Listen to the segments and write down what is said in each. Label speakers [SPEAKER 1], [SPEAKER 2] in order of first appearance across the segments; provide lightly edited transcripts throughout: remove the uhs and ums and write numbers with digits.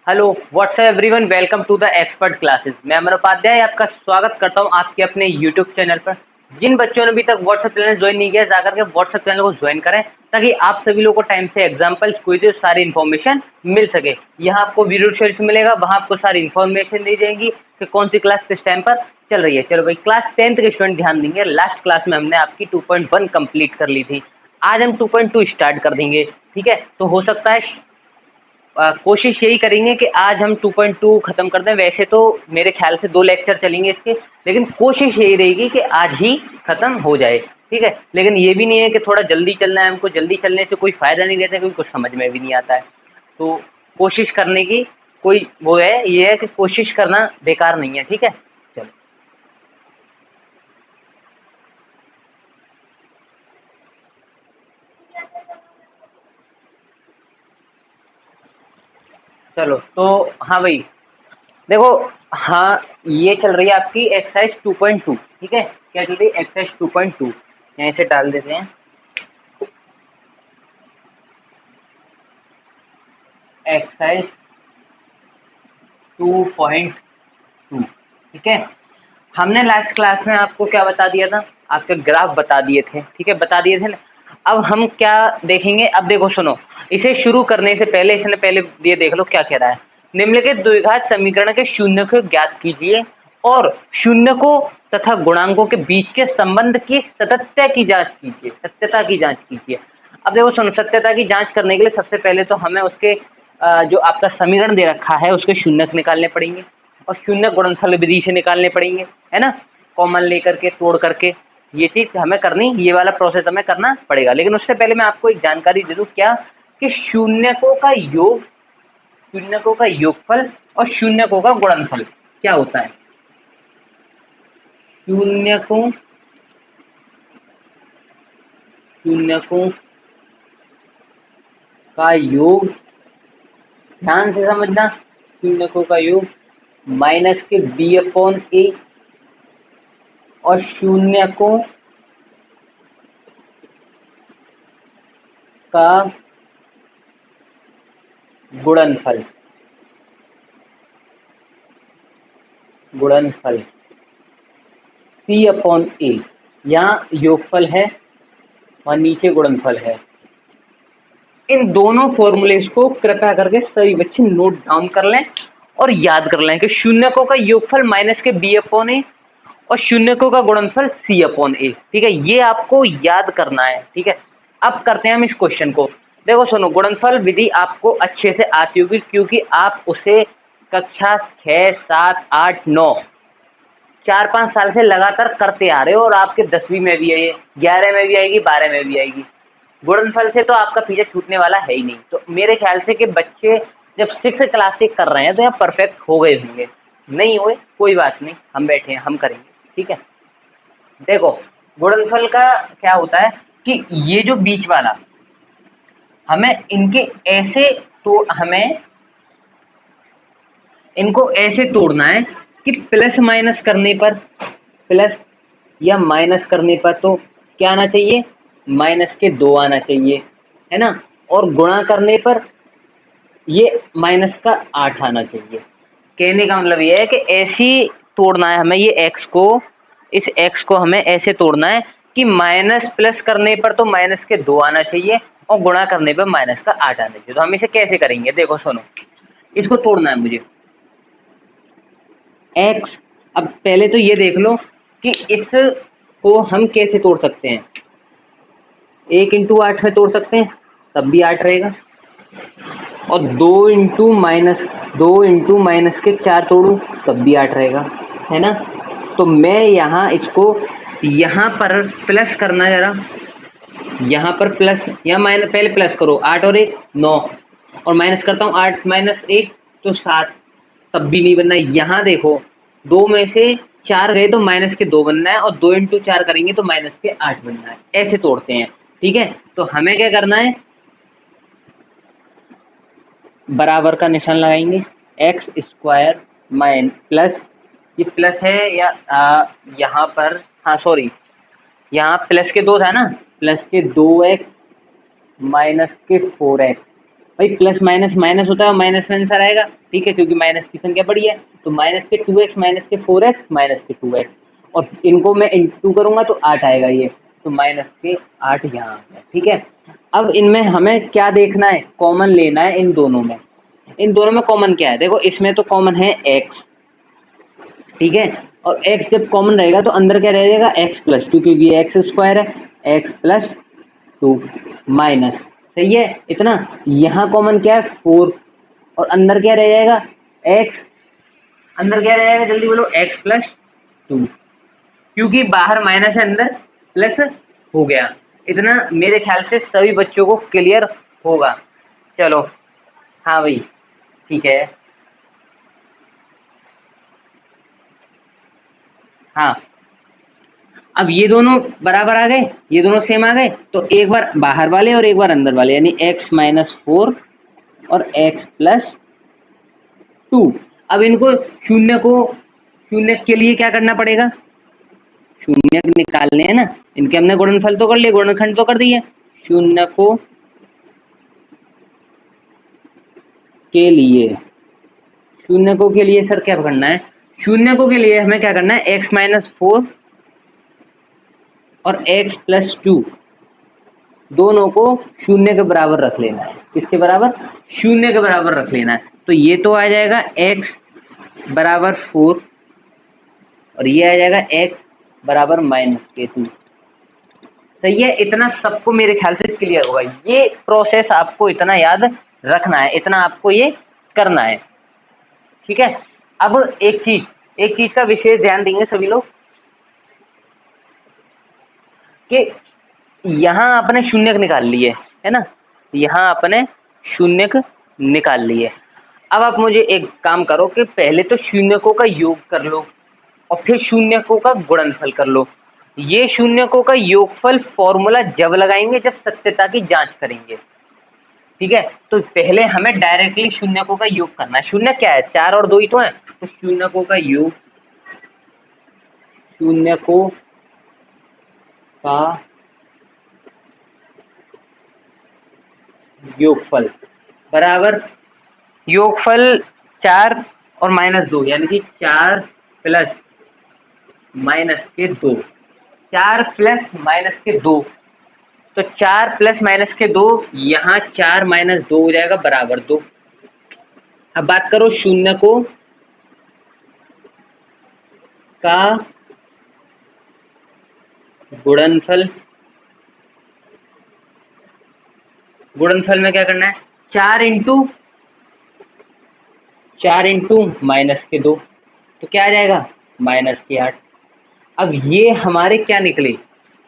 [SPEAKER 1] Hello WhatsApp everyone, welcome to the expert classes. मैं अमर उपाध्याय आपका स्वागत करता हूं आपके अपने यूट्यूब चैनल पर। जिन बच्चों ने अभी तक व्हाट्सएप चैनल ज्वाइन नहीं किया, जाकर के व्हाट्सएप चैनल को ज्वाइन करें ताकि आप सभी लोगों को टाइम से एग्जाम्पल्स, क्विज़, सारी इन्फॉर्मेशन मिल सके। यहाँ आपको वीडियो शेड्यूल्स मिलेगा, वहाँ आपको सारी इन्फॉर्मेशन दी जाएगी कि कौन सी क्लास किस टाइम पर चल रही है। चलो भाई, क्लास 10th के स्टूडेंट ध्यान देंगे। लास्ट क्लास में हमने आपकी 2.1 कंप्लीट कर ली थी। आज हम 2.2 स्टार्ट कर देंगे। ठीक है, तो हो सकता है कोशिश यही करेंगे कि आज हम 2.2 खत्म कर दें। वैसे तो मेरे ख्याल से 2 लेक्चर चलेंगे इसके, लेकिन कोशिश यही रहेगी कि आज ही खत्म हो जाए। ठीक है, लेकिन ये भी नहीं है कि थोड़ा जल्दी चलना है हमको। जल्दी चलने से कोई फायदा नहीं रहता, क्योंकि कुछ समझ में भी नहीं आता है। तो कोशिश करने की कोई वो है, ये है कि कोशिश करना बेकार नहीं है। ठीक है, चलो चलो तो हाँ भाई, देखो। हाँ, ये चल रही है आपकी एक्सरसाइज 2.2। ठीक है, क्या चल रही है? एक्सरसाइज 2.2। यहाँ इसे डाल देते हैं, एक्सरसाइज 2.2। ठीक है, हमने लास्ट क्लास में आपको क्या बता दिया था? आपके ग्राफ बता दिए थे। ठीक है, बता दिए थे ना। अब हम क्या देखेंगे? अब देखो, सुनो। इसे शुरू करने से पहले इसने पहले ये देख लो क्या कह रहा है। निम्नलिखित द्विघात समीकरण के शून्य को ज्ञात कीजिए और शून्य को तथा गुणांकों के बीच के संबंध की सत्यता की जांच कीजिए। सत्यता की जांच कीजिए। अब देखो सुनो, सत्यता की जांच करने के लिए सबसे पहले तो हमें उसके जो आपका समीकरण दे रखा है उसके शून्यक निकालने पड़ेंगे, और शून्य गुणनफल विधि से निकालने पड़ेंगे, है ना। कॉमन लेकर के, तोड़ करके, ये चीज हमें करनी, ये वाला प्रोसेस हमें करना पड़ेगा। लेकिन उससे पहले मैं आपको एक जानकारी दे दूं, क्या कि शून्यकों का योग, शून्यकों का योगफल और शून्यकों का गुणनफल क्या होता है? शून्यकों शून्यकों का योग, ध्यान से समझना, शून्यकों का योग माइनस के बी अपॉन ए और शून्यकों का गुणनफल, गुणनफल सी अपॉन ए। यहाँ योगफल है और नीचे गुणनफल है। इन दोनों फॉर्मूलेस को कृपया करके सभी बच्चे नोट डाउन कर लें और याद कर लें कि शून्यकों का योगफल माइनस के बी अपॉन ए और शून्यकों का गुणनफल सी अपॉन ए। ठीक है, ये आपको याद करना है। ठीक है, अब करते हैं हम इस क्वेश्चन को। देखो सुनो, गुणनफल विधि आपको अच्छे से आती होगी, क्योंकि आप उसे कक्षा 6, 7, 8, 9 4-5 साल से लगातार करते आ रहे हो, और आपके 10वीं में भी है, 11 में भी आएगी, 12 में भी आएगी। गुणनफल से तो आपका पीछे छूटने वाला है ही नहीं। तो मेरे ख्याल से कि बच्चे जब 6 क्लास से कर रहे हैं तो यहाँ परफेक्ट हो गए होंगे। नहीं हुए कोई बात नहीं, हम बैठे हैं, हम करेंगे। ठीक है, देखो गुणनफल का क्या होता है कि ये जो बीच वाला, हमें इनके ऐसे, तो हमें इनको ऐसे तोड़ना है कि प्लस माइनस करने पर, प्लस या माइनस करने पर तो क्या आना चाहिए? माइनस के 2 आना चाहिए, है ना। और गुणा करने पर ये माइनस का 8 आना चाहिए। कहने का मतलब ये है कि ऐसी तोड़ना है हमें ये एक्स को, इस एक्स को हमें ऐसे तोड़ना है कि माइनस प्लस करने पर तो माइनस के 2 आना चाहिए और गुणा करने पर माइनस का 8 आना चाहिए। तो हम इसे कैसे करेंगे? देखो सुनो, इसको तोड़ना है मुझे एक्स। अब पहले तो ये देख लो कि इस को हम कैसे तोड़ सकते हैं। 1 × 8 में तोड़ सकते हैं, तब भी 8 रहेगा। और 2 × के 4 तोड़ू, तब भी 8 रहेगा, है ना। तो मैं यहाँ इसको, यहाँ पर प्लस करना जरा, यहाँ पर प्लस या माइनस, पहले प्लस करो, 8 और 1 9, और माइनस करता हूँ, 8 - 1 तो 7, तब भी नहीं बनना। यहाँ देखो, 2 में से 4 गए तो माइनस के 2 बनना है, और 2 × 4 करेंगे तो माइनस के 8 बनना है। ऐसे तोड़ते हैं। ठीक है, तो हमें क्या करना है? बराबर का निशान लगाएंगे, एक्स स्क्वायर माइन प्लस, ये प्लस है या यहाँ पर, हाँ सॉरी, यहाँ प्लस के 2 था ना, प्लस के 2x माइनस के 4x, भाई प्लस माइनस माइनस होता है और माइनस में आंसर आएगा, ठीक है, क्योंकि माइनस की संख्या बड़ी है। तो माइनस के 2x माइनस के 4x माइनस के 2x, और इनको मैं इंटू करूंगा तो 8 आएगा ये, तो माइनस के 8 यहाँ आ गया, ठीक है। अब इनमें हमें क्या देखना है, कॉमन लेना है इन दोनों में। इन दोनों में कॉमन क्या है, देखो इसमें तो कॉमन है x, ठीक है, और x जब कॉमन रहेगा तो अंदर क्या रह जाएगा, x प्लस टू, क्योंकि एक्स स्क्वायर है, x प्लस टू माइनस, सही है इतना। यहाँ कॉमन क्या है, 4, और अंदर क्या रह जाएगा, x, अंदर क्या रह जाएगा जल्दी बोलो, x प्लस टू, क्योंकि बाहर माइनस है अंदर प्लस हो गया। इतना मेरे ख्याल से सभी बच्चों को क्लियर होगा। चलो हाँ भाई, ठीक है, हाँ। अब ये दोनों बराबर आ गए, ये दोनों सेम आ गए, तो एक बार बाहर वाले और एक बार अंदर वाले, यानी x माइनस 4 और x प्लस 2। अब इनको शून्य को, शून्य के लिए क्या करना पड़ेगा, शून्य निकालने हैं ना, इनके हमने गुणनफल तो कर लिए, गुणनखंड तो कर दिए। शून्य को के लिए, शून्य को के लिए सर क्या करना है, शून्य को के लिए हमें क्या करना है, x माइनस 4 और x प्लस 2 दोनों को शून्य के बराबर रख लेना है। किसके बराबर, शून्य के बराबर रख लेना है। तो ये तो आ जाएगा x बराबर 4 और ये आ जाएगा x बराबर माइनस के 2, सही है। इतना सबको मेरे ख्याल से क्लियर होगा, ये प्रोसेस आपको इतना याद रखना है, इतना आपको ये करना है, ठीक है। अब एक चीज का विशेष ध्यान देंगे सभी लोग, कि यहाँ आपने शून्यक निकाल लिए है ना, यहाँ आपने शून्यक निकाल लिए। अब आप मुझे एक काम करो कि पहले तो शून्यकों का योग कर लो और फिर शून्यकों का गुणनफल कर लो। ये शून्यकों का योगफल फॉर्मूला जब लगाएंगे जब सत्यता की जांच करेंगे, ठीक है। तो पहले हमें डायरेक्टली शून्यकों का योग करना है। शून्य क्या है, 4 और 2 ही तो है, तो शून्यकों का योग, शून्यकों का योगफल बराबर, योगफल 4 और माइनस 2, यानी कि 4 प्लस माइनस के 2, 4 प्लस माइनस के 2, तो 4 प्लस माइनस के 2, यहाँ 4 माइनस 2 हो जाएगा बराबर 2। अब बात करो शून्य को का गुणनफल, गुणनफल में क्या करना है, 4 इंटू माइनस के 2, तो क्या आ जाएगा, माइनस के 8। अब ये हमारे क्या निकले,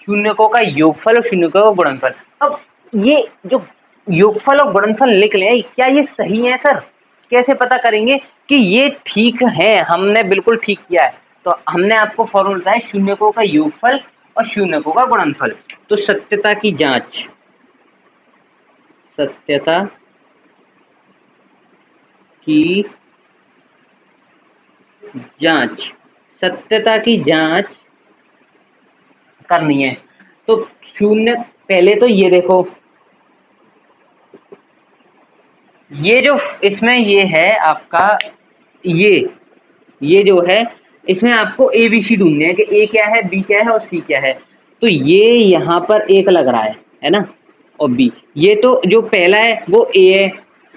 [SPEAKER 1] शून्यकों का योगफल और शून्यकों का गुणनफल। अब ये जो योगफल और गुणनफल निकले, क्या ये सही है सर, कैसे पता करेंगे कि ये ठीक है, हमने बिल्कुल ठीक किया है। तो हमने आपको फॉर्मूला बताया, शून्यकों का योगफल और शून्यकों का गुणनफल। तो सत्यता की जांच, सत्यता की जांच, सत्यता की जांच करनी है। तो शून्य, पहले तो ये देखो, ये जो इसमें ये है आपका, ये जो है, इसमें आपको ए बी सी ढूंढने हैं कि ए क्या है, बी क्या है और सी क्या है। तो ये यहाँ पर एक लग रहा है ना, और बी, ये तो जो पहला है वो ए है,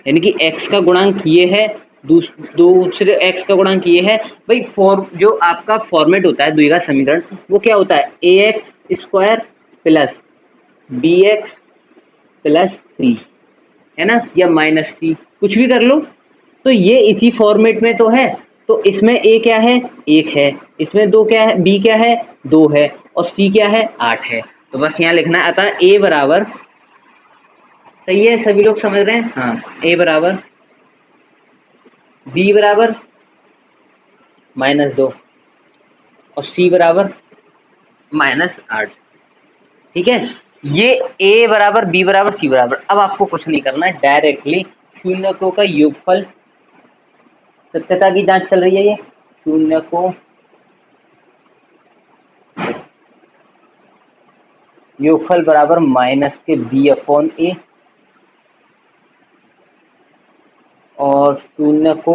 [SPEAKER 1] यानी कि एक्स का गुणांक ये है, दूसरे एक्स का गुणांक ये है। भाई जो आपका फॉर्मेट होता है द्विघात समीकरण, वो क्या होता है, A X square plus B X plus C, है ना, या माइनस सी, कुछ भी कर लो। तो ये इसी फॉर्मेट में तो है। तो इसमें ए क्या है, 1 है, इसमें 2 क्या है, बी क्या है, 2 है, और सी क्या है, 8 है। तो बस यहाँ लिखना है, अतः ए बराबर, सही है, सभी लोग समझ रहे हैं, हाँ, ए बराबर बी बराबर -2 और सी बराबर -8, ठीक है। ये ए बराबर बी बराबर सी बराबर। अब आपको कुछ नहीं करना है, डायरेक्टली शून्यकों का योगफल, सत्यता की जांच चल रही है, ये शून्यकों योगफल बराबर माइनस के बी अपॉन ए, और शून्य को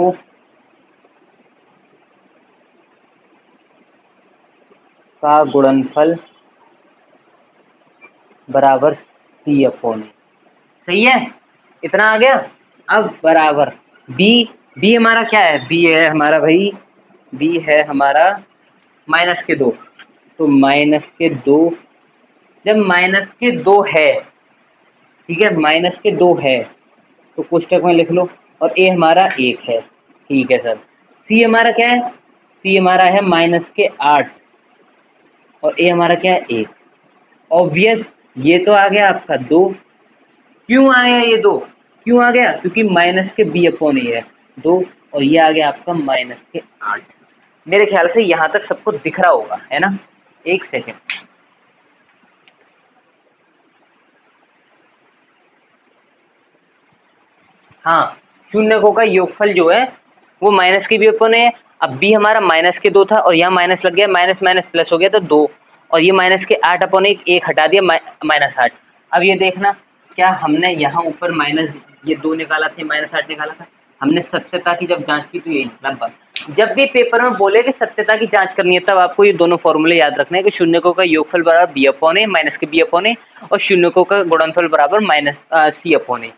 [SPEAKER 1] का गुणनफल बराबर सी अपॉन ए। सही है, इतना आ गया। अब बराबर बी, बी हमारा क्या है, बी है हमारा भाई, बी है हमारा -2। तो -2, जब -2 है, ठीक है, -2 है तो कोष्टक में लिख लो, और ए हमारा 1 है, ठीक है सर। सी हमारा क्या है, सी हमारा है -8 और ए हमारा क्या है 1। ऑब्वियस ये तो आ गया आपका 2। क्यों आया ये 2, क्यों आ गया, क्योंकि -b/a है 2, और ये आ गया आपका -8। मेरे ख्याल से यहाँ तक सबको दिख रहा होगा, है ना। एक सेकेंड, हाँ, शून्यकों का योगफल जो है वो -b/a है। अब b हमारा -2 था और यहाँ माइनस लग गया, माइनस माइनस प्लस हो गया तो 2, और ये -8/1 1 हटा दिया, -8। अब ये देखना, क्या हमने यहाँ ऊपर माइनस ये 2 निकाला था, -8 निकाला था, हमने सत्यता की जब जांच की तो यही लगभग। जब भी पेपर में बोले कि सत्यता की जांच करनी है, तब आपको ये दोनों फॉर्मूले याद रखने हैं कि शून्यकों का योगफल बराबर b/a -b/a और शून्यकों का गुणनफल बराबर -c/a।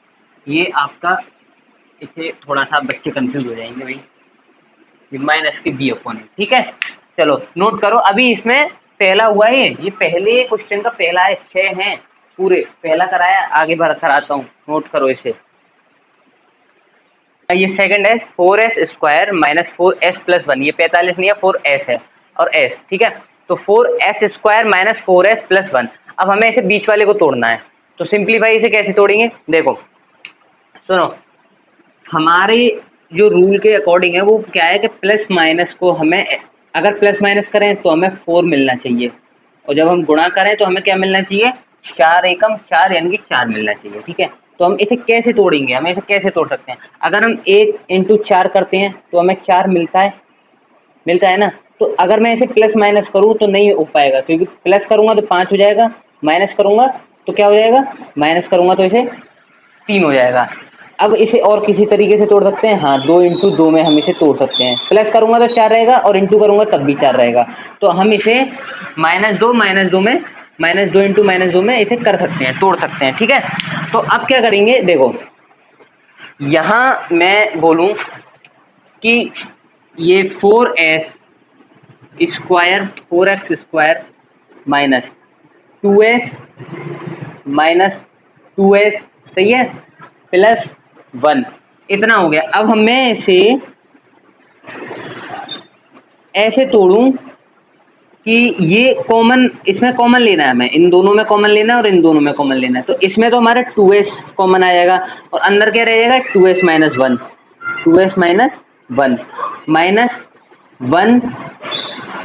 [SPEAKER 1] ये आपका, इससे थोड़ा सा बच्चे कंफ्यूज हो जाएंगे भाई, -b/a, ठीक है। चलो नोट करो, अभी इसमें पहला हुआ है, ये पहले क्वेश्चन का पहला है, 6 हैं पूरे, पहला कराया, आगे बढ़ कराता हूँ, नोट करो इसे। ये सेकंड है 4s² - 4s + 1, ये 45 नहीं है, 4s है और s, ठीक है। तो 4s² - 4s + 1। अब हमें इसे बीच वाले को तोड़ना है, तो सिंपलीफाई इसे कैसे तोड़ेंगे, देखो सुनो, हमारे जो रूल के अकॉर्डिंग है वो क्या है कि प्लस माइनस को हमें, अगर प्लस माइनस करें तो हमें 4 मिलना चाहिए, और जब हम गुणा करें तो हमें क्या मिलना चाहिए, 4 एकम 4 यानी कि 4 मिलना चाहिए, ठीक है। तो हम इसे कैसे तोड़ेंगे, हम इसे कैसे तोड़ सकते हैं, अगर हम 1 × 4 करते हैं तो हमें 4 मिलता है ना। तो अगर मैं इसे प्लस माइनस करूँ तो नहीं हो पाएगा, क्योंकि प्लस करूँगा तो 5 हो जाएगा, माइनस करूँगा तो क्या हो जाएगा, माइनस करूँगा तो इसे 3 हो जाएगा। अब इसे और किसी तरीके से तोड़ सकते हैं, हाँ, 2 × 2 में हम इसे तोड़ सकते हैं, प्लस करूँगा तो 4 रहेगा और इंटू करूँगा तब भी 4 रहेगा। तो हम इसे -2 में, -2 × -2 में इसे कर सकते हैं, तोड़ सकते हैं, ठीक है। तो अब क्या करेंगे, देखो यहाँ मैं बोलूँ कि ये 4x² - 2s सही है, +1, इतना हो गया। अब हमें इसे ऐसे तोड़ूं कि ये कॉमन, इसमें कॉमन लेना है हमें, इन दोनों में कॉमन लेना है और इन दोनों में कॉमन लेना है। तो इसमें तो हमारा 2s कॉमन आ जाएगा, और अंदर क्या रहेगा, 2s - 1, 2s - 1 -1,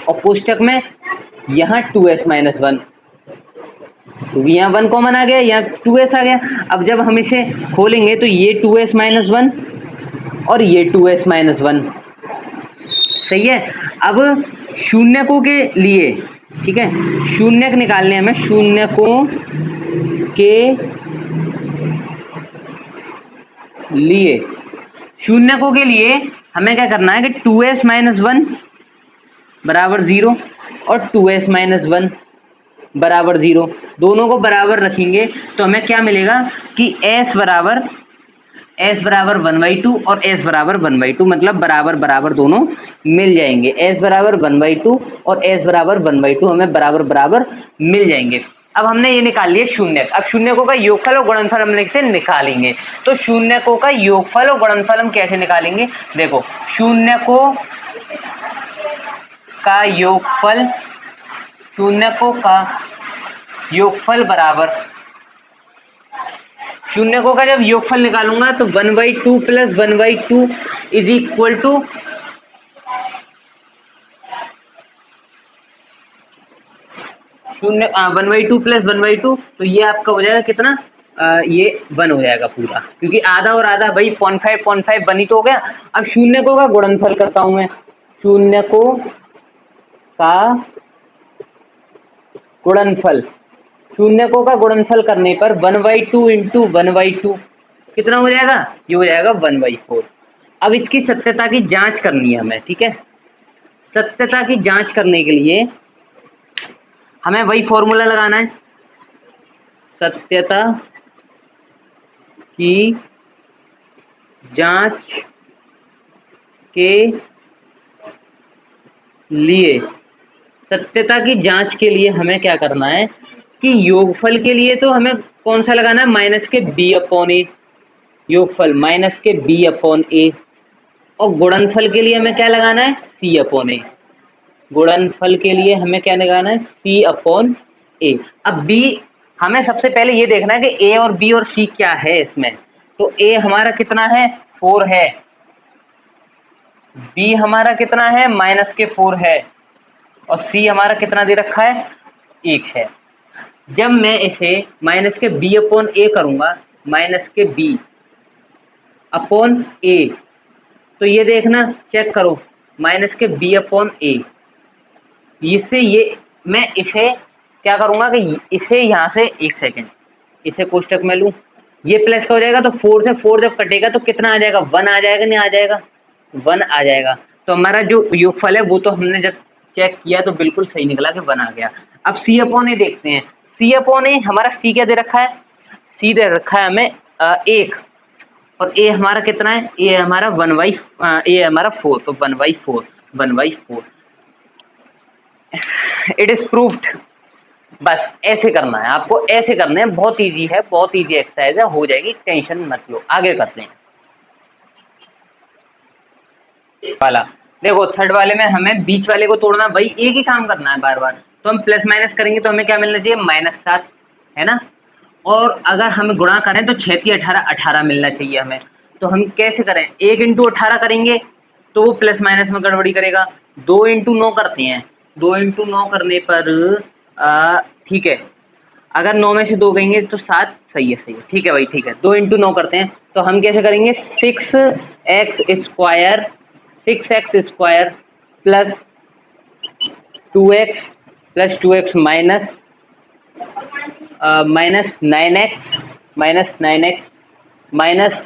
[SPEAKER 1] और कोष्टक में यहाँ 2s - 1, तो यहाँ 1 कॉमन आ गया, यहाँ 2s आ गया। अब जब हम इसे खोलेंगे तो ये 2s - 1 और ये 2s - 1, सही है। अब शून्यकों के लिए, ठीक है, शून्यक निकालने हमें, शून्यकों के लिए, शून्यकों के लिए हमें क्या करना है कि 2s - 1 बराबर 0 और 2s - 1 बराबर 0, दोनों को बराबर रखेंगे तो हमें क्या मिलेगा कि s बराबर 1/2 और s बराबर 1/2, मतलब बराबर बराबर दोनों मिल जाएंगे, s बराबर 1/2 और s बराबर 1/2 हमें बराबर बराबर मिल जाएंगे। अब हमने ये निकाल लिया शून्यक, अब शून्यकों का योगफल और गुणनफल हम इसे निकालेंगे। तो शून्यकों का योगफल और गुणनफल हम कैसे निकालेंगे, देखो शून्यकों का योगफल, शून्यकों का योगफल बराबर, शून्यकों का जब योगफल निकालूंगा तो 1/2 + 1/2 = शून्य, 1/2 + 1/2, तो ये आपका हो जाएगा कितना, ये 1 हो जाएगा पूरा, क्योंकि आधा और आधा भाई 0.5 1 ही तो हो गया। अब शून्यकों का गुणनफल करता हूं मैं, शून्यकों का गुणनफल, शून्यकों का गुणनफल करने पर 1/2 × 1/2, कितना हो जाएगा, ये हो जाएगा 1/4। अब इसकी सत्यता की जांच करनी है हमें, ठीक है। सत्यता की जांच करने के लिए हमें वही फॉर्मूला लगाना है, सत्यता की जांच के लिए, सत्यता की जांच के लिए हमें क्या करना है कि योगफल के लिए तो हमें कौन सा लगाना है, माइनस के b/a, योगफल माइनस के b/a, और गुणनफल के लिए हमें क्या लगाना है, c/a। गुणनफल के लिए हमें क्या लगाना है, c/a। अब b, हमें सबसे पहले ये देखना है कि a और b और c क्या है इसमें। तो a हमारा कितना है, 4 है, b हमारा कितना है, -4 है, और c हमारा कितना दे रखा है, 1 है। जब मैं इसे माइनस के b/a करूंगा, माइनस के b/a, तो ये देखना, चेक करो, माइनस के b/a, इससे ये मैं इसे क्या करूंगा कि इसे यहाँ से, एक सेकेंड, इसे कोष्टक में लूं, ये प्लस का हो जाएगा, तो 4 से 4 जब कटेगा तो कितना आ जाएगा, 1 आ जाएगा, नहीं आ जाएगा, 1 आ जाएगा। तो हमारा जो योगफल है वो तो हमने जब चेक किया तो बिल्कुल सही निकला कि 1 आ गया। अब c/a देखते हैं, c/a हमारा c क्या दे रखा है, c दे रखा है हमें 1, और a हमारा कितना है, a हमारा 1/a हमारा 4, तो 1/4, 1/4, इट इज प्रूव्ड। बस ऐसे करना है आपको, ऐसे करना है, बहुत इजी है, बहुत इजी एक्सरसाइज है, हो जाएगी, टेंशन मत लो। आगे करते हैं वाला। देखो थर्ड वाले में हमें बीच वाले को तोड़ना, भाई एक ही काम करना है बार बार। तो हम प्लस माइनस करेंगे तो हमें क्या मिलना चाहिए, -7, है ना। और अगर हम गुणा करें तो 6 × 18, 18 मिलना चाहिए हमें। तो हम कैसे करें, 1 × 18 करेंगे तो वो प्लस माइनस में गड़बड़ी करेगा। 2 × 9 करते हैं, 2 × 9 करने पर ठीक है, अगर 9 में से 2 गएंगे तो 7, सही है, सही है, ठीक है भाई, ठीक है। 2 × 9 करते हैं तो हम कैसे करेंगे, 6x² plus 2x plus 2x minus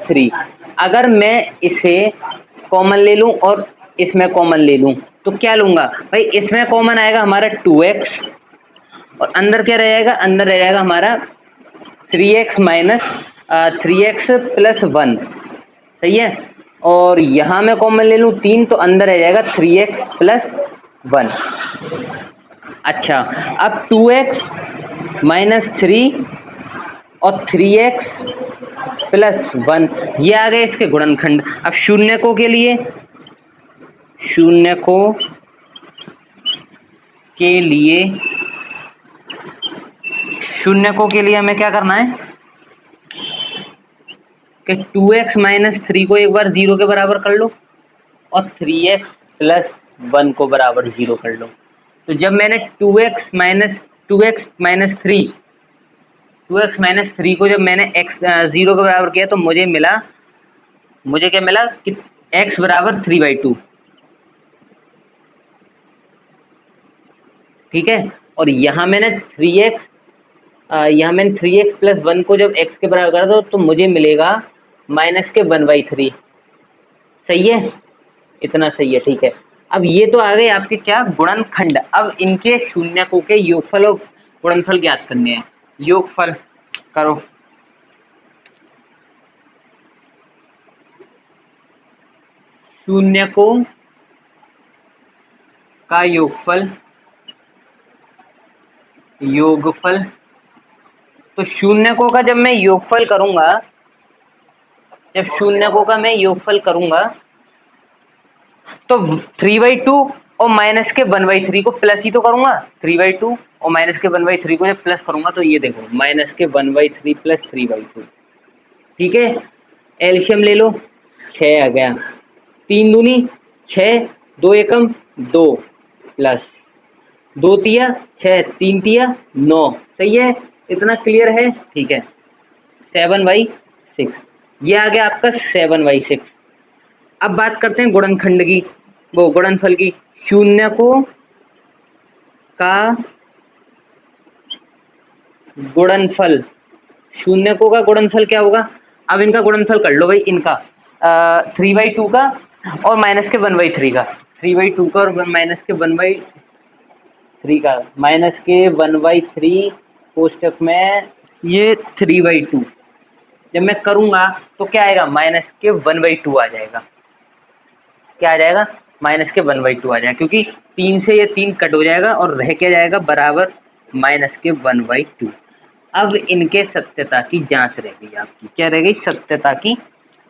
[SPEAKER 1] 3। अगर मैं इसे कॉमन ले लूं और इसमें कॉमन ले लूं तो क्या लूंगा भाई, इसमें कॉमन आएगा हमारा 2x, और अंदर क्या रह जाएगा, अंदर रह जाएगा हमारा 3x प्लस 1, सही है। और यहाँ मैं कॉमन ले लूँ 3, तो अंदर रह जाएगा 3x प्लस 1। अच्छा, अब 2x माइनस 3 और 3x प्लस 1, ये आ गए इसके गुणनखंड। अब शून्यकों के लिए, शून्यकों के लिए, शून्यकों के लिए हमें क्या करना है कि 2x माइनस 3 को एक बार 0 के बराबर कर लो और 3x प्लस 1 को बराबर 0 कर लो। तो जब मैंने 2x माइनस 3 को जब मैंने x 0 के बराबर किया तो मुझे क्या मिला कि x बराबर 3/2, ठीक है। और यहाँ मैंने 3x प्लस 1 को जब x के बराबर करा तो मुझे मिलेगा माइनस के 1/3, सही है, इतना सही है, ठीक है। अब ये तो आ गए आपके क्या, गुणनखंड। अब इनके शून्यकों के योगफल और गुणनफल ज्ञात करने हैं। योगफल करो, शून्यकों का योगफल, तो शून्यकों का जब मैं योगफल करूंगा, जब शून्यकों का मैं योगफल करूंगा तो 3/2 और माइनस के 1/3 को प्लस ही तो करूंगा। 3/2 और माइनस के 1/3 को जब प्लस करूंगा तो ये देखो माइनस के 1/3 प्लस 3/2, ठीक है। एलसीएम ले लो, 6 आ गया, 3 दूनी 6, 2 एकम 2 प्लस 2 तिया 6, 3 तिया 9, सही है, इतना क्लियर है, ठीक है। 7/6, ये आ गया आपका 7/6। अब बात करते हैं गुणनखंड की, वो गुणनफल की। शून्यकों का गुणनफल, शून्यकों का गुणनफल क्या होगा, अब इनका गुणनफल कर लो भाई, इनका 3/2 का और माइनस के 1/3 का, 3/2 का और माइनस के 1/3 का, माइनस के 1/3 कोष्टक में ये 3/2 जब मैं करूंगा तो क्या आएगा, माइनस के 1/2 आ जाएगा। क्या आ जाएगा, माइनस के 1/2 आ जाएगा, क्योंकि 3 से ये 3 कट हो जाएगा और रह क्या जाएगा, बराबर माइनस के 1/2। अब इनके सत्यता की जांच रहेगी आपकी, क्या रहेगी, सत्यता की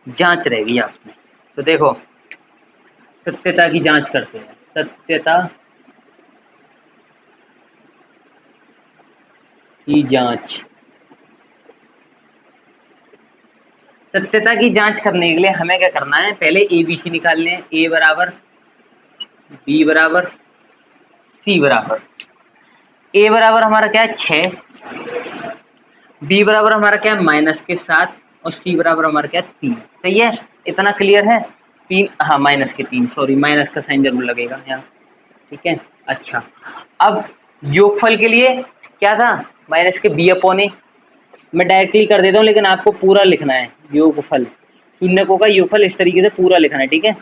[SPEAKER 1] जांच रहेगी आपकी। तो देखो सत्यता की जांच करते हैं, सत्यता की जांच। सत्यता की जांच करने के लिए हमें क्या करना है, पहले ABC निकालने हैं, A बराबर, B बराबर, C बराबर। A बराबर हमारा क्या है, 6, B बराबर हमारा क्या है, माइनस के 7 और C बराबर हमारा क्या है, 3। सही है, इतना क्लियर है। 3, हाँ माइनस के 3, सॉरी माइनस का साइन जरूर लगेगा यहाँ, ठीक है। अच्छा, अब योगफल के लिए क्या था, माइनस के B/A। मैं डायरेक्टली कर देता हूँ, लेकिन आपको पूरा लिखना है योगफल, शून्यकों का योगफल इस तरीके से पूरा लिखना है, ठीक है।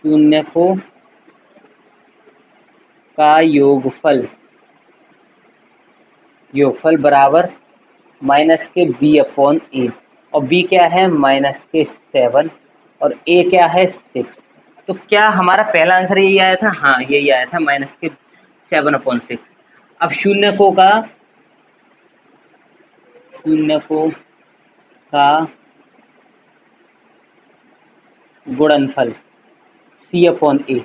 [SPEAKER 1] शून्यकों का योगफल, योगफल बराबर माइनस के B/A, और B क्या है, माइनस के 7 और A क्या है, 6। तो क्या हमारा पहला आंसर यही आया था, हाँ यही आया था, माइनस के 7/6। अब शून्यकों का गुणनफल C/A।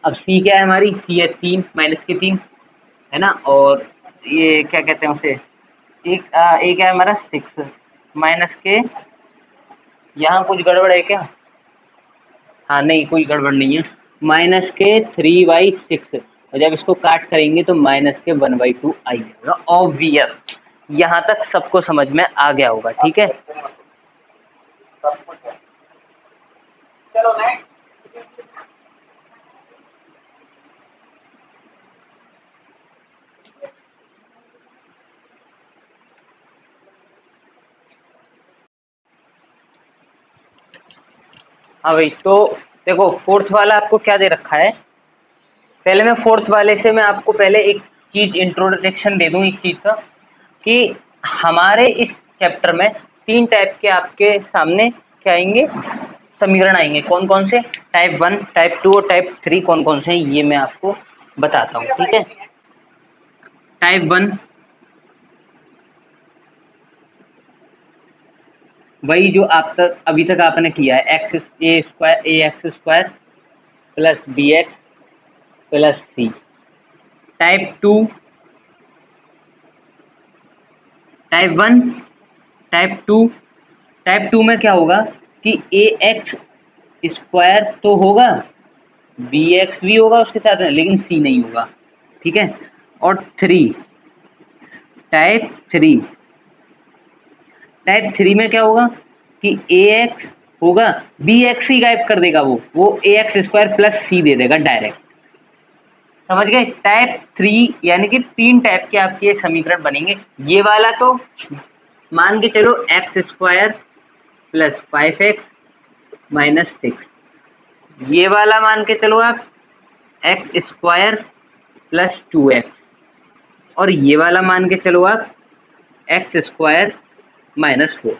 [SPEAKER 1] अब C क्या है हमारी, C है 3, माइनस के 3 है ना, और ये क्या कहते हैं उसे, एक क्या है हमारा 6, माइनस के, यहाँ कुछ गड़बड़ है क्या, हाँ नहीं कोई गड़बड़ नहीं है, माइनस के 3/6, और जब इसको काट करेंगे तो माइनस के 1/2 आई जाएगा। ऑब्वियस, यहाँ तक सबको समझ में आ गया होगा, ठीक है। चलो नेक्स्ट। हाँ भाई, तो देखो फोर्थ वाला आपको क्या दे रखा है, पहले मैं फोर्थ वाले से मैं आपको पहले एक चीज इंट्रोडक्शन दे दूं इस चीज का, कि हमारे इस चैप्टर में 3 टाइप के आपके सामने क्या आएंगे, समीकरण आएंगे। कौन कौन से, टाइप 1, टाइप 2 और टाइप 3 कौन कौन से हैं ये मैं आपको बताता हूँ, ठीक है। टाइप 1 वही जो आप तक अभी तक आपने किया है, ax² plus bx plus c। Type 2, type 1, type 2 में क्या होगा कि ax² तो होगा, bx भी होगा उसके साथ में, लेकिन c नहीं होगा, ठीक है। और 3, टाइप 3 में क्या होगा कि ax होगा, bx ही गायब कर देगा, वो ax² प्लस c दे देगा डायरेक्ट, समझ गए। टाइप 3 यानी कि 3 टाइप के आपके समीकरण बनेंगे। ये वाला तो मान के चलो x² प्लस 5x माइनस 6, ये वाला मान के चलो आप x² प्लस 2x, और ये वाला मान के चलो आप x² माइनस 4।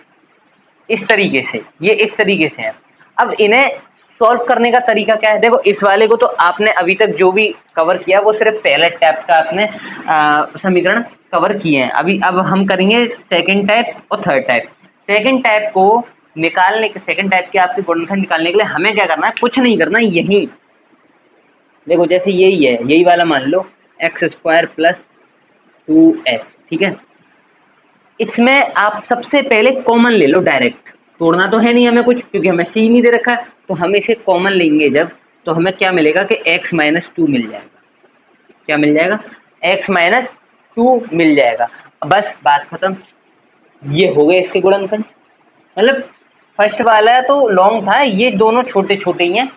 [SPEAKER 1] इस तरीके से, ये इस तरीके से है। अब इन्हें सॉल्व करने का तरीका क्या है, देखो इस वाले को तो आपने अभी तक जो भी कवर किया वो सिर्फ पहले टाइप का आपने समीकरण कवर किए हैं। अभी अब हम करेंगे सेकंड टाइप और थर्ड टाइप। सेकंड टाइप को निकालने के, सेकंड टाइप के आपके गुणनखंड निकालने के लिए हमें क्या करना है, कुछ नहीं करना, यही देखो जैसे यही है, यही वाला मान लो x² प्लस 2x, ठीक है। इसमें आप सबसे पहले कॉमन ले लो डायरेक्ट, तोड़ना तो है नहीं हमें कुछ, क्योंकि हमें c नहीं दे रखा है, तो हम इसे कॉमन लेंगे जब, तो हमें क्या मिलेगा कि x माइनस 2 मिल जाएगा। क्या मिल जाएगा, x माइनस 2 मिल जाएगा। बस बात खत्म, ये हो गए इसके गुणनखंड। मतलब फर्स्ट वाला तो लॉन्ग था, ये दोनों छोटे छोटे ही हैं।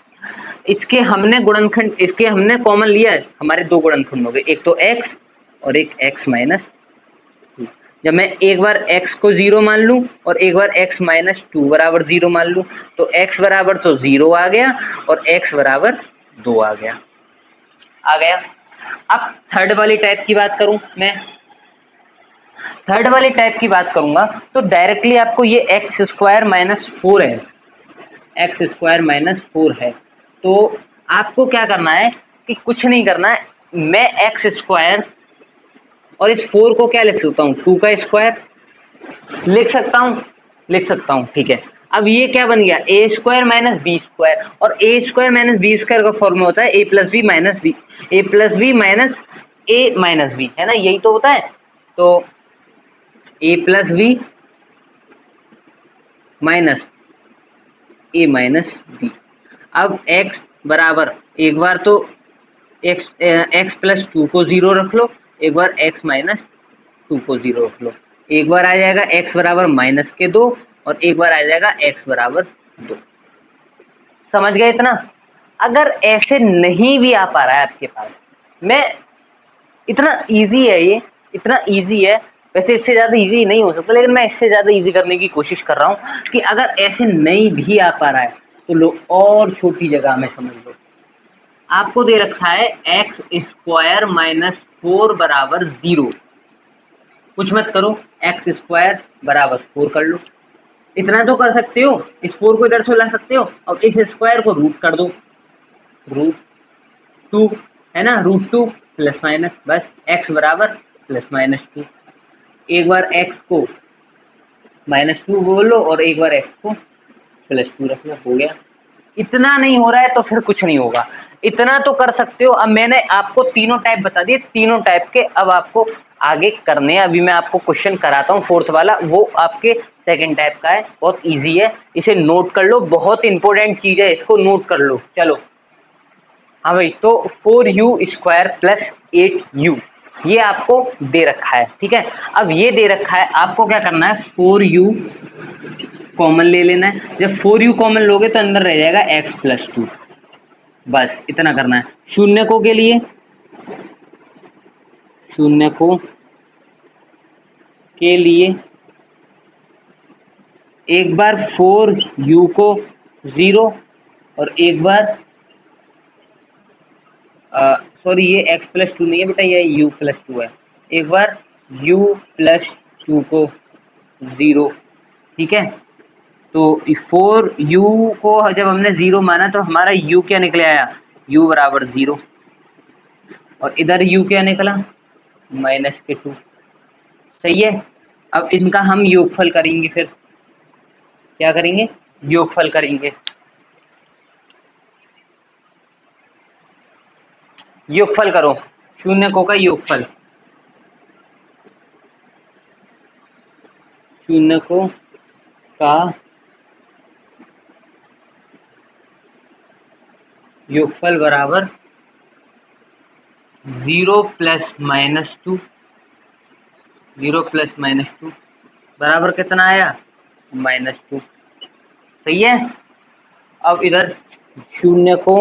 [SPEAKER 1] इसके हमने गुणनखंड, इसके हमने कॉमन लिया है, हमारे 2 गुणनखंड हो गए, एक तो x और एक x माइनस 2। जब मैं एक बार x को 0 मान लूं और एक बार x माइनस 2 बराबर 0 मान लूं तो x बराबर तो 0 आ गया और x बराबर 2 आ गया। अब थर्ड वाली टाइप की बात करूं, मैं थर्ड वाली टाइप की बात करूंगा तो डायरेक्टली आपको ये एक्स स्क्वायर माइनस 4 है, एक्स स्क्वायर माइनस 4 है। तो आपको क्या करना है कि कुछ नहीं करना है, मैं एक्स स्क्वायर और इस 4 को क्या लिख सकता हूँ, 2 का स्क्वायर लिख सकता हूँ ठीक है। अब ये क्या बन गया, ए स्क्वायर माइनस बी स्क्वायर, और ए स्क्वायर माइनस बी स्क्वायर का फॉर्मूला होता है ए प्लस बी माइनस बी, ए प्लस बी माइनस ए माइनस बी, है ना, यही तो होता है। तो ए प्लस बी माइनस ए माइनस बी। अब x बराबर एक बार तो x प्लस 2 को 0 रख लो, एक बार x माइनस 2 को 0 रख लो, एक बार आ जाएगा x बराबर माइनस के 2 और एक बार आ जाएगा x बराबर 2। समझ गए इतना? अगर ऐसे नहीं भी आ पा रहा है आपके पास, मैं इतना इजी है ये, इतना इजी है, वैसे इससे ज़्यादा इजी नहीं हो सकता लेकिन मैं इससे ज़्यादा इजी करने की कोशिश कर रहा हूँ कि अगर ऐसे नहीं भी आ पा रहा है तो लो और छोटी जगह में समझ लो। आपको दे रखा है एक्स स्क्वायर माइनस 4 बराबर 0, कुछ मत करो, एक्स स्क्वायर बराबर 4 कर लो, इतना तो कर सकते हो, इस 4 को इधर से ला सकते हो और इस स्क्वायर को रूट कर दो, रूट 2 है ना, रूट 2 प्लस माइनस, बस एक्स बराबर प्लस माइनस 2, एक बार x को माइनस 2 बोलो और एक बार x को प्लस 2 रख लो, हो गया। इतना नहीं हो रहा है तो फिर कुछ नहीं होगा, इतना तो कर सकते हो। अब मैंने आपको तीनों टाइप बता दिए, तीनों टाइप के अब आपको आगे करने हैं। अभी मैं आपको क्वेश्चन कराता हूँ फोर्थ वाला, वो आपके सेकंड टाइप का है, बहुत इजी है, इसे नोट कर लो, बहुत इंपॉर्टेंट चीज है, इसको नोट कर लो। चलो हाँ भाई, तो 4u स्क्वायर प्लस 8u ये आपको दे रखा है, ठीक है। अब ये दे रखा है, आपको क्या करना है, 4u कॉमन ले लेना है, जब 4u कॉमन लोगे तो अंदर रह जाएगा x प्लस 2, बस इतना करना है। शून्य को के लिए, शून्य को के लिए एक बार 4u को 0 और एक बार सॉरी ये x प्लस 2 नहीं है बेटा, ये u प्लस 2 है, एक बार u प्लस 2 को 0, ठीक है। तो 4u को जब हमने 0 माना तो हमारा u क्या निकले आया, u बराबर 0, और इधर u क्या निकला, माइनस के 2, सही है। अब इनका हम योगफल करेंगे, फिर क्या करेंगे, योगफल करेंगे, योगफल करो, शून्य को का योगफल, शून्य को का योगफल बराबर 0 प्लस माइनस 2, 0 प्लस माइनस 2 बराबर कितना आया, माइनस 2, सही है। अब इधर शून्य को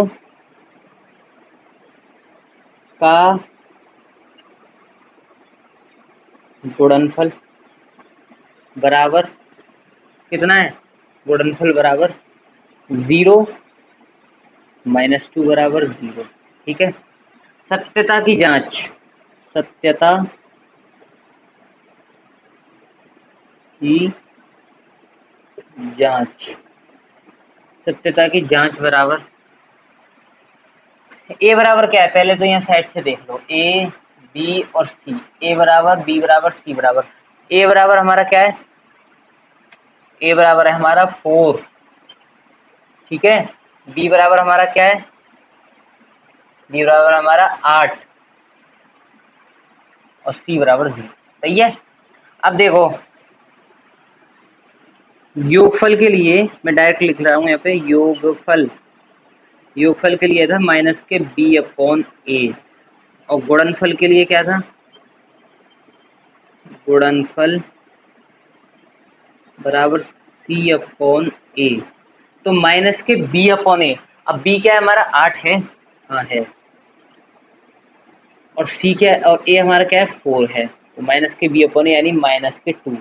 [SPEAKER 1] का गुणनफल बराबर कितना है, गुणनफल बराबर 0 माइनस 2 बराबर 0, ठीक है। सत्यता की जांच, सत्यता की जांच, सत्यता की जांच बराबर ए बराबर क्या है, पहले तो यहाँ साइड से देख लो, ए बी और सी, ए बराबर बी बराबर सी बराबर, ए बराबर हमारा क्या है, ए बराबर है हमारा 4, ठीक है। बी बराबर हमारा क्या है, बी बराबर हमारा 8 और सी बराबर 0, सही है। अब देखो योगफल के लिए मैं डायरेक्ट लिख रहा हूँ यहाँ पे, योगफल, योगफल के लिए था माइनस के बी अपॉन ए, और गुणनफल के लिए क्या था, गुणनफल बराबर सी अपॉन ए, तो माइनस के बी अपॉन ए, अब बी क्या है हमारा 8 है, हाँ है, और सी क्या है, और ए हमारा क्या है 4 है, तो माइनस के बी अपॉन ए यानी माइनस के 2,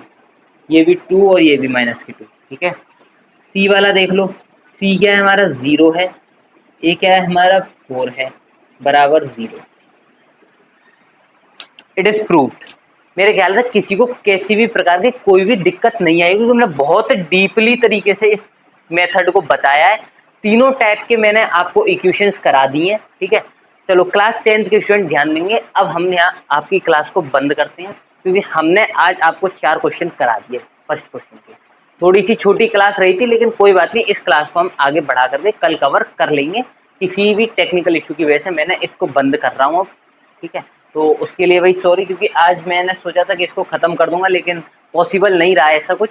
[SPEAKER 1] ये भी 2 और ये भी माइनस के 2, ठीक है। सी वाला देख लो, सी क्या है हमारा 0 है, ए क्या है हमारा 4 है, बराबर 0। It is proved. मेरे ख्याल से किसी को किसी भी प्रकार की कोई भी दिक्कत नहीं आएगी, क्योंकि हमने बहुत डीपली तरीके से इस मेथड को बताया है। तीनों टाइप के मैंने आपको इक्वेशंस करा दिए हैं, ठीक है। चलो क्लास 10th के स्टूडेंट ध्यान देंगे। अब हम यहाँ आपकी क्लास को बंद करते हैं, क्योंकि हमने आज आपको 4 क्वेश्चन करा दिए फर्स्ट क्वेश्चन के। थोड़ी सी छोटी क्लास रही थी, लेकिन कोई बात नहीं, इस क्लास को हम आगे बढ़ा करके कल कवर कर लेंगे। किसी भी टेक्निकल इशू की वजह से मैंने इसको बंद कर रहा हूँ अब, ठीक है। तो उसके लिए भाई सॉरी, क्योंकि आज मैंने सोचा था कि इसको ख़त्म कर दूंगा, लेकिन पॉसिबल नहीं रहा ऐसा कुछ।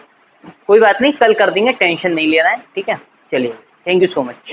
[SPEAKER 1] कोई बात नहीं, कल कर देंगे, टेंशन नहीं लेना है, ठीक है। चलिए, थैंक यू सो मच।